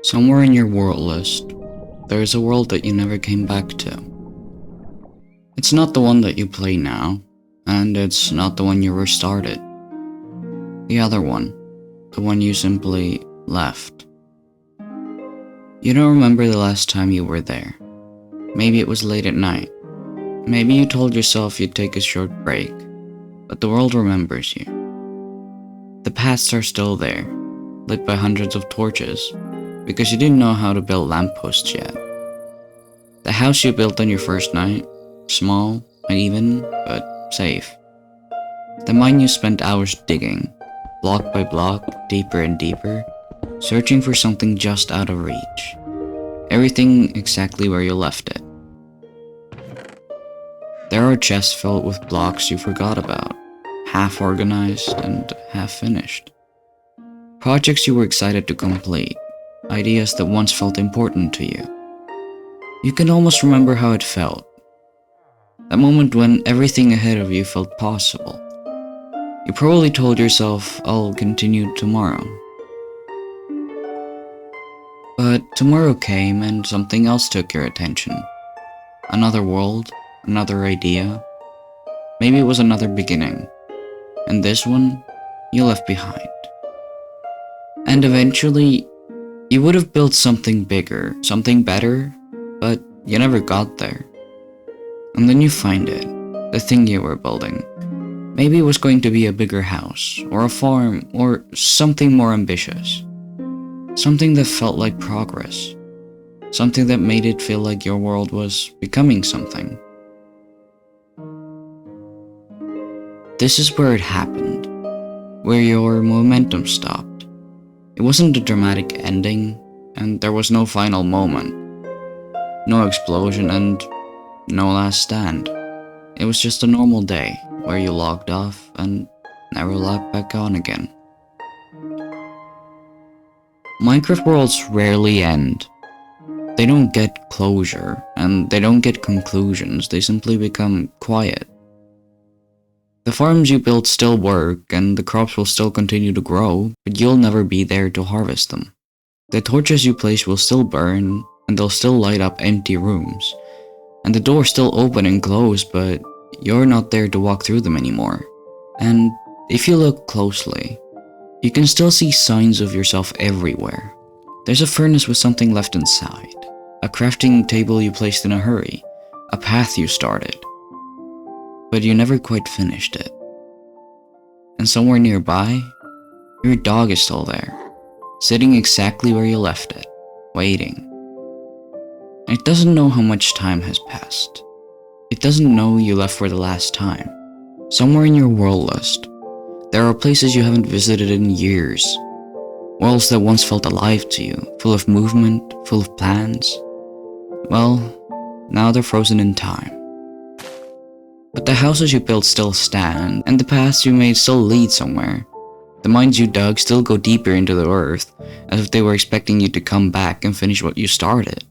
Somewhere in your world list, there is a world that you never came back to. It's not the one that you play now, and it's not the one you restarted. The other one, the one you simply left. You don't remember the last time you were there. Maybe it was late at night. Maybe you told yourself you'd take a short break, but the world remembers you. The paths are still there, lit by hundreds of torches, because you didn't know how to build lampposts yet. The house you built on your first night, small, uneven, but safe. The mine you spent hours digging, block by block, deeper and deeper, searching for something just out of reach. Everything exactly where you left it. There are chests filled with blocks you forgot about, half organized and half finished. Projects you were excited to complete, ideas that once felt important to you. You can almost remember how it felt. That moment when everything ahead of you felt possible. You probably told yourself, I'll continue tomorrow. But tomorrow came and something else took your attention. Another world, another idea. Maybe it was another beginning. And this one, you left behind. And eventually, you would have built something bigger, something better, but you never got there. And then you find it, the thing you were building. Maybe it was going to be a bigger house, or a farm, or something more ambitious. Something that felt like progress. Something that made it feel like your world was becoming something. This is where it happened, where your momentum stopped. It wasn't a dramatic ending, and there was no final moment. No explosion and no last stand. It was just a normal day where you logged off and never logged back on again. Minecraft worlds rarely end. They don't get closure, and they don't get conclusions, they simply become quiet. The farms you build still work, and the crops will still continue to grow, but you'll never be there to harvest them. The torches you place will still burn, and they'll still light up empty rooms. And the doors still open and close, but you're not there to walk through them anymore. And if you look closely, you can still see signs of yourself everywhere. There's a furnace with something left inside, a crafting table you placed in a hurry, a path you started, but you never quite finished it. And somewhere nearby, your dog is still there, sitting exactly where you left it, waiting. And it doesn't know how much time has passed. It doesn't know you left for the last time. Somewhere in your world list, there are places you haven't visited in years. Worlds that once felt alive to you, full of movement, full of plans. Well, now they're frozen in time. But the houses you built still stand, and the paths you made still lead somewhere. The mines you dug still go deeper into the earth, as if they were expecting you to come back and finish what you started.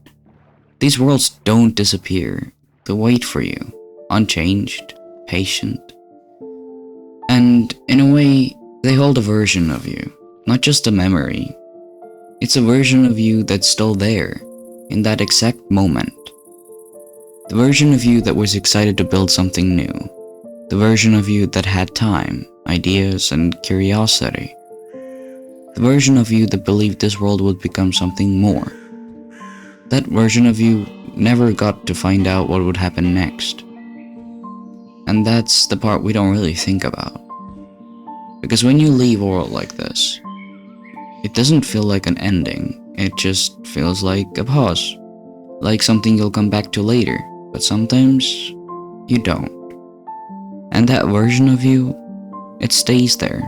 These worlds don't disappear. They wait for you, unchanged, patient. And in a way, they hold a version of you, not just a memory. It's a version of you that's still there, in that exact moment. The version of you that was excited to build something new. The version of you that had time, ideas, and curiosity. The version of you that believed this world would become something more. That version of you never got to find out what would happen next. And that's the part we don't really think about. Because when you leave a world like this, it doesn't feel like an ending, it just feels like a pause. Like something you'll come back to later, but sometimes you don't. And that version of you, it stays there,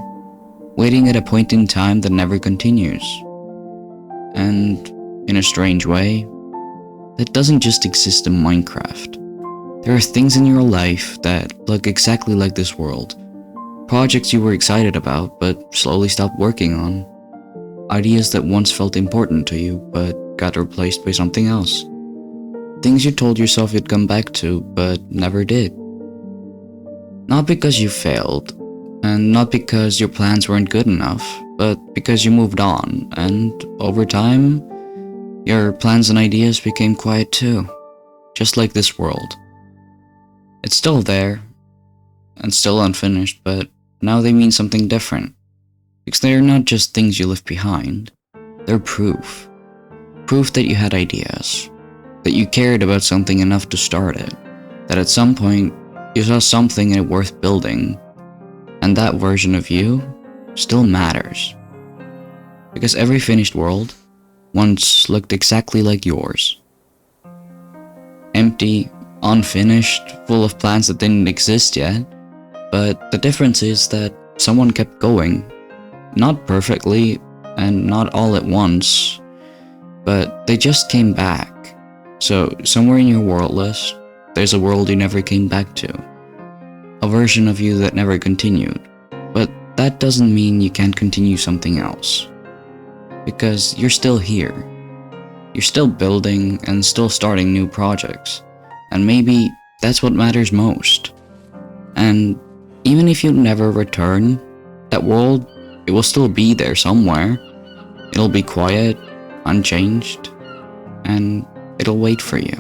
waiting at a point in time that never continues. And in a strange way, that doesn't just exist in Minecraft. There are things in your life that look exactly like this world. Projects you were excited about but slowly stopped working on. Ideas that once felt important to you but got replaced by something else. Things you told yourself you'd come back to but never did. Not because you failed, and not because your plans weren't good enough, but because you moved on, and over time, Your plans and ideas became quiet too, just like this world. It's still there, and still unfinished, but now they mean something different. Because they're not just things you left behind, they're proof. Proof that you had ideas, that you cared about something enough to start it, that at some point you saw something in it worth building, and that version of you still matters. Because every finished world once looked exactly like yours. Empty, unfinished, full of plans that didn't exist yet, but the difference is that someone kept going. Not perfectly, and not all at once, but they just came back. So, somewhere in your world list, there's a world you never came back to. A version of you that never continued. But that doesn't mean you can't continue something else. Because you're still here. You're still building and still starting new projects. And maybe that's what matters most. And even if you never return, that world, it will still be there somewhere. It'll be quiet, unchanged, and it'll wait for you.